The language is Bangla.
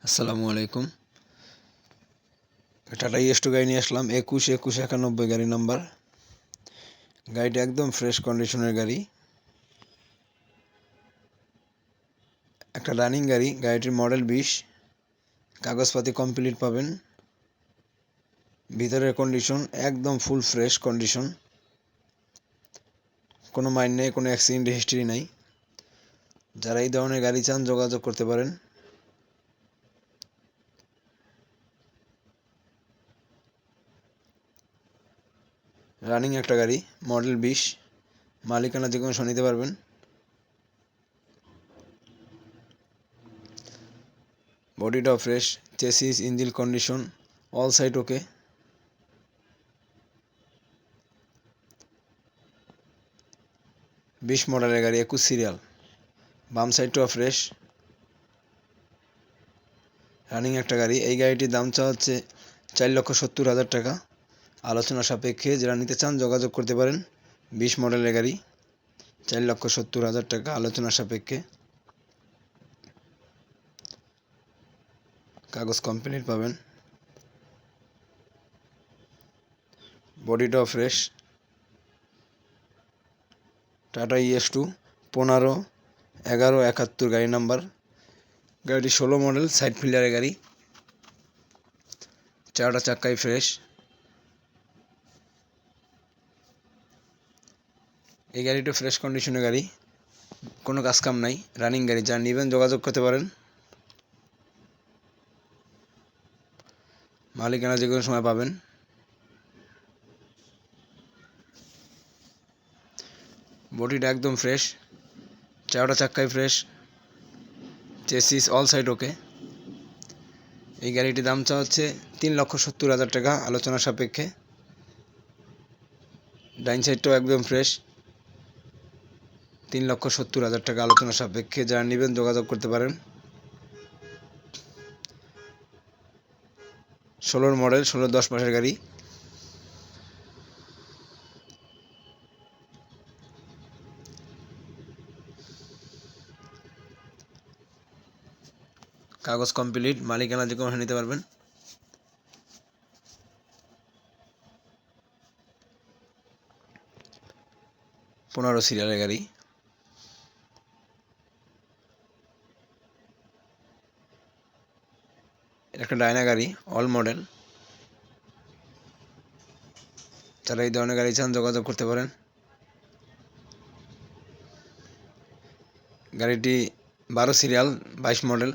আসসালামু আলাইকুম। টাটা ইয়েস্টো গাড়ি নিয়ে আসলাম 2191 গাড়ি নাম্বার। গাড়িটা একদম ফ্রেশ কন্ডিশনের গাড়ি, একটা রানিং গাড়ি। গাড়িটির মডেল 20, কাগজপাতি কমপ্লিট পাবেন। ভিতরের কন্ডিশন একদম ফুল ফ্রেশ কন্ডিশন, কোনো মাইন নেই, কোনো অ্যাক্সিডেন্ট হিস্ট্রি নাই। যারা এই ধরনের গাড়ি চান যোগাযোগ করতে পারেন। রানিং একটা গাড়ি, মডেল 20, মালিকানা যে কোনো সময় নিতে পারবেন। বডিটাও fresh, chassis engine condition all side okay. বিশ মডেলের গাড়ি, 21 সিরিয়াল। বাম সাইডটাও ফ্রেশ, রানিং একটা গাড়ি। এই গাড়িটির দাম চা হচ্ছে 4,70,000 টাকা। আলোচনা সাপেক্ষে যারা নিতে চান যোগাযোগ করতে পারেন। 20 মডেলের গাড়ি, 4,70,000 টাকা, আলোচনা সাপেক্ষে। কাগজ কমপ্লিট পাবেন। বডিটাও ফ্রেশ। টাটা ইয়েস্টো 15/11/71 গাড়ি নাম্বার। গাড়িটি 16 মডেল, সাইড ফিল্ডারের গাড়ি। চারটা চাক্কাই ফ্রেশ। এই গাড়িটা ফ্রেশ কন্ডিশনের গাড়ি, কোনো কাজ কাম নাই, রানিং গাড়ি। যা নেবেন যোগাযোগ করতে পারেন। মালিকানা যে কোনো সময় পাবেন। বডিটা একদম ফ্রেশ, চারটা চাক্কাই fresh, chassis all side okay. এই গাড়িটির দাম চা হচ্ছে 3,70,000 টাকা, আলোচনা সাপেক্ষে। ডাইন সাইডটাও একদম ফ্রেশ, 3,70,000 টাকা, আলোচনা সাপেক্ষে। যারা নেবেন যোগাযোগ করতে পারেন। 16 মডেল, 16-10 মাসের গাড়ি। কাগজ কমপ্লিট, মালিকানা যে কোনো নিতে পারবেন। পনেরো সিরিয়ালের গাড়ি। একটা ডায়না গাড়ি, অল মডেল। যারা এই ধরনের গাড়ি চান যোগাযোগ করতে পারেন। গাড়িটি 12 সিরিয়াল, 22 মডেল।